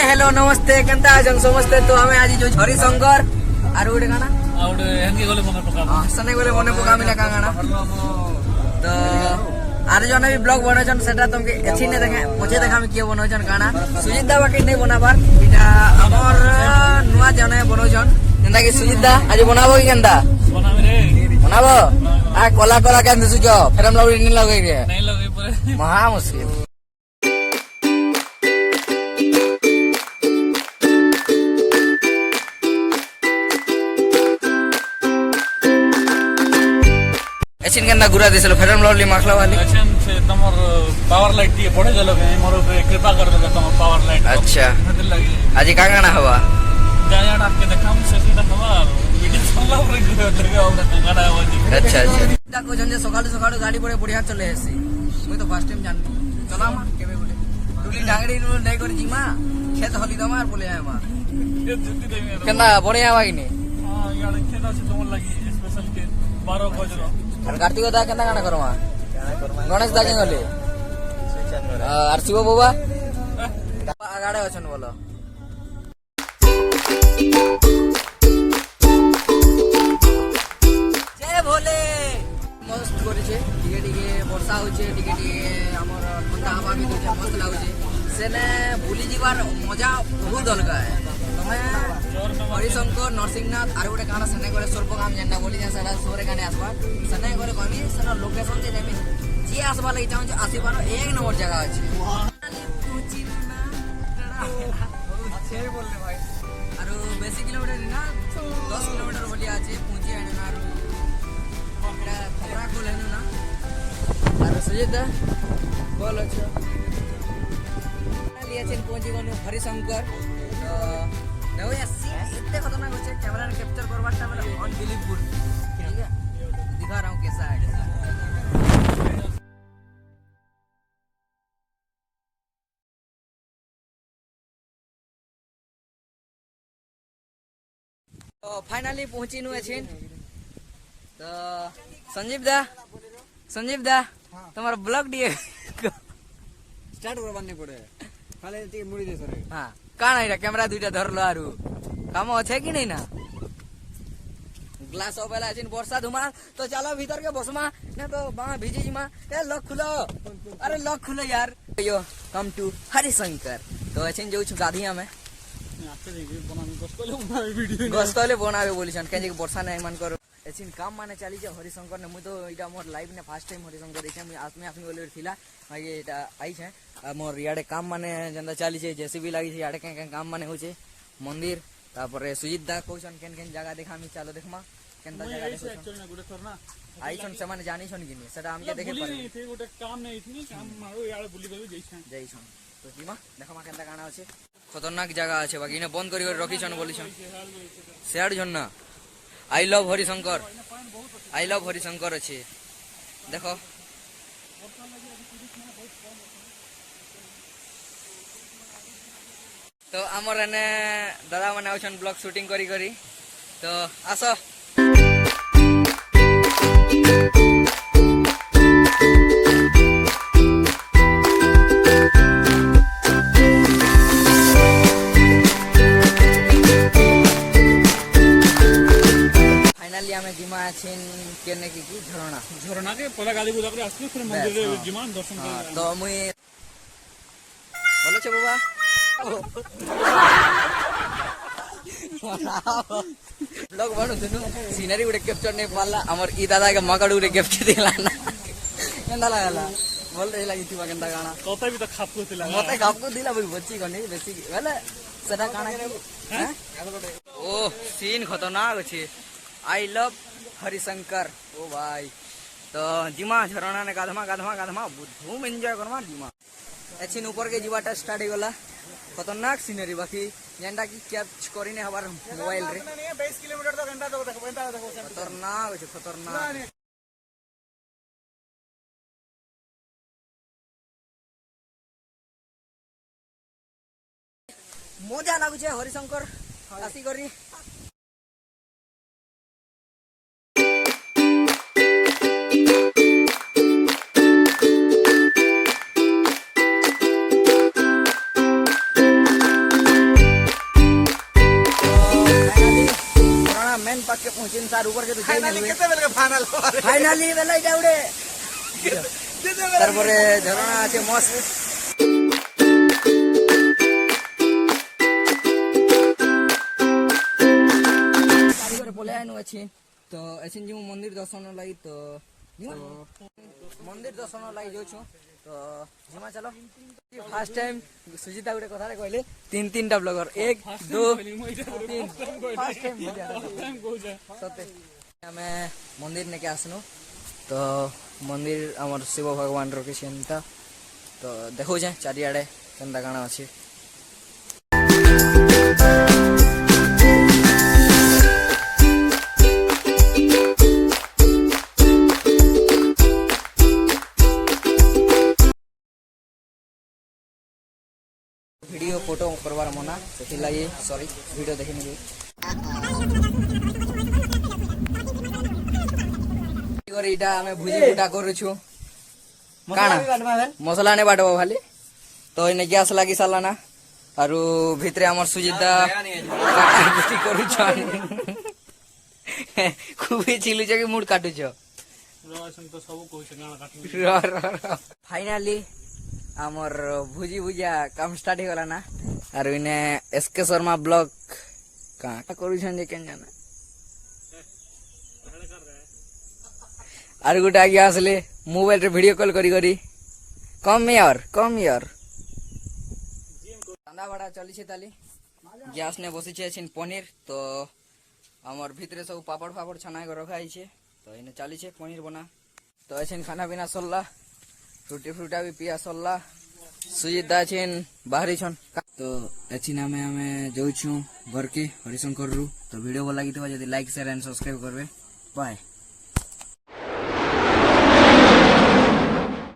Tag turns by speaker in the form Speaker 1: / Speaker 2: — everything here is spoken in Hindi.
Speaker 1: हेलो नमस्ते केंता आजन समस्ते तो हमें आज जो हरिशंकर आरो गोटे गाना
Speaker 2: आउट हेंगी गले मने पका
Speaker 1: सने गले मने पकामी ना गाना तो आरो जने भी ब्लॉग बनोछन सेटा तुमके एछिने देखे पछे देखा हम किए बनोछन गाना सुजीत दा बाकी नहीं बनाबार इटा हमर नुवा जने बनोछन जेंदा कि सुजीत दा आज बनाबो कि केंदा
Speaker 2: बनाबे रे
Speaker 1: बनाबो आ कोला कोला केन दिसुजो फेरम लगे नहीं लगे रे
Speaker 2: नहीं लगे पर
Speaker 1: महा मुश्किल एचिन केंदा गुरा दिसलो फेरम लवली माखला वाली
Speaker 2: एचिन से तमर पावर लाइट टी पड़े गलो के मोर पे कृपा कर दे तमर पावर लाइट
Speaker 1: अच्छा
Speaker 2: लगी
Speaker 1: आज का गाना हवा
Speaker 2: जाया डाक के देखाम से सीधा हवा वीडियो चला रे लगे और गाना हवा
Speaker 1: अच्छा अच्छा को जंजे सकाळू सकाळू गाड़ी पड़े बढ़िया चले हेसी मुई तो फर्स्ट टाइम जान चला मा केबे बोले दुली डांगड़ी नु नहीं कर जिमा खेत हली दमार बोले आय मा केंदा बढ़िया हवा कि नहीं
Speaker 2: हां यार खेत আছে তোমার লাগি স্পেশাল के 12 बजरो
Speaker 1: और कार्तिक दा केंदा गाना करवा गणेश दा के गले और शिव बाबा आगाड़े अछन बोलो जय भोले मस्त करिছে टिके टिके वर्षा होचे टिके टिके हमर ठंडा हवा भी होचे मस्त लागुचे सेने भूली जीवार मजा बहुत अलग है तमे हरिशंकर नरसिंहनाथ आरो गोटे गाना सने करे स्वल्प काम जेंडा बोली जे साडा सोरे गाने आसबा सने करे कहनी सना लोकेशन जे नेमी जे आसबा लागि चाहू आसीबार एक नंबर जगह अछि छे बोलले भाई आरो बेसी किलोमीटर ना 10 किलोमीटर बोलिया अछि पूंजी आने ना आरो हमरा खबरा को लेनु ना आरो सुजीत बोल अच्छा लिया छन पूंजी कोन हरिशंकर देखो यार सीन इतने खतरनाक होचे कैमरा ने कैप्चर करवाटा मतलब अनबिलीवेबल ठीक है दिखा रहा हूं कैसा है तो फाइनली पहुंची नु एछिन तो संजीव दा तुम्हारा ब्लॉग दिए
Speaker 3: स्टार्ट करबार नहीं पड़े खाली ती मुड़ी दे सरे
Speaker 1: हां काना इरा कैमरा दुइटा धरलो आरु काम আছে कि नहीं ना ग्लास ओबेला छिन वर्षा धुमा तो चलो भीतर के बसमा ना तो वहां भिजी जिमा ए लॉक खुलो अरे लॉक खुलो यार यो कम टू हरिशंकर तो छिन जो छु गाधिया में गस्तले बनाबे बोलिछन केजे वर्षा नै मन करो एछिन काम माने चली जे हरिशंकर ने मु तो इटा मोर लाइव ने फर्स्ट टाइम हरिशंकर देखे मु आसमे आफनी बोले थिला मागे एटा आई छे मोर याडे काम माने जंदा चली छे जेसीबी लागि छे याडे के काम माने होचे मंदिर तापरे सुजीत दा कोछन केन केन जगह देखामी चलो देखमा केनदा जगह देखो
Speaker 2: एक्चुअली ना गुडे करना
Speaker 1: आई छन से माने जानी छन किनी सेटा हमके देखे पर
Speaker 2: थे गुडे काम नहीं थी काम मारो यार बुली देबे जई छन
Speaker 1: तो जीमा देखमा केनदा गाना আছে खतरनाक जगह আছে बाकी ने बंद करी रखी छन बोली छन सेड जन ना आई लव हरिशंकर अच्छे देखो तो आमर एने दादा माने आउछन ब्लॉग शूटिंग करी करी तो आसो जिमा छिन केने की झरना
Speaker 2: के पला गादी बुदा करे आसले फिर मंदिर रे जिमान दर्शन कर
Speaker 1: तो मुई बोलो छे बाबा लोग बनु दुनु सीनरी उडे कैप्चर नहीं पाला हमर ई दादा के मकड़ उडे कैप्चर दिला ना केंदा लागला बोल रे लागि थिबा केंदा गाना
Speaker 2: तोता भी तो खापको दिला
Speaker 1: मते खापको दिला भाई बच्ची गनी बेसी वेले सेटा गाना हैं ओ सीन खतरनाक छे आई लव हरिशंकर ओ भाई तो जिमा झरना ने गाधमा धूम एंजॉय करमा जिमा एछिन ऊपर के जीवाटा स्टार्ट हो गला खतरनाक सीनरी बाकी जेंडा की कैच करिने हमार मोबाइल रे
Speaker 2: 20 किलोमीटर तो घंटा देखो
Speaker 1: खतरनाक मजा लागु छे हरिशंकर आसी करी मुचिन सार ऊपर के तो जाई
Speaker 3: फाइनाली
Speaker 1: नहीं
Speaker 3: केते बेले फाइनल
Speaker 1: फाइनाली बेला এটা উড়ে তারপরে ঝরনা আছে মস্ত কারিগরে পলে আইনু আছে তো এসিন যে মন্দির দর্শন লাগি তো মন্দির দর্শন লাগি যাচ্ছু তো জিমা চলো ফার্স্ট টাইম সুজিতা গুটে কথা কইলে তিনটা ব্লগার 1 2 3 ফার্স্ট টাইম সতে ଆମେ ମନ୍ଦିର ନେଇକି ଆସିନୁ ତ ମନ୍ଦିର ଆମର ଶିବ ଭଗବାନ ରଖିଛନ୍ତା ତ ଦେଖଉଛେ ଚାରିଆଡ଼େ କେନ୍ତା କାଣା ଅଛି ଭିଡ଼ିଓ ଫଟୋ କରବାର ମନା ସେଥିଲାଗି ସରି ଭିଡ଼ିଓ ଦେଖିନେବି ଏଇଟା ଆମେ ଭୁଜି ବୁଟା କରୁଛୁ କାଣା ମସଲା ନେ ବାଟବ ଖାଲି ତ ଏନେ ଗ୍ୟାସ୍ ଲାଗି ସାରିଲା ନା ଆରୁ ଭିତରେ ଆମର ସୁଜିତା କାଟାକୁଟି କରୁଛ খুবই চিলুଛ କି ମୁଡ୍ କାଟୁଛ ফাইনালি আমার ভুজি ভুজিয়া কাম স্টার্ট হয়ে গলা না আর ইনে এসকে শর্মা ব্লগ কাটা করুছন যে কেন জানা আর গোটা আগে আসলে মোবাইল রে ভিডিও কল করি করি কম ইয়ার রান্না বাড়া চলিছে তালি গ্যাস নে বসিছে আছেন পনির তো আমার ভিতরে সব পাপড় ফাপড় ছানাই রখা হয়েছে তো এনে চালিছে পনির বনা তো আছেন খানা পিনা সরলা ফ্রুটি ফ্রুটা भी पिया सरला सुजिता आछिन बाहरी छन तो एछिन ଆମେ जाउछु घर के हरिशंकर रु तो वीडियो भल लागितबा जदी लाइक शेयर एंड सब्सक्राइब करबे बाय।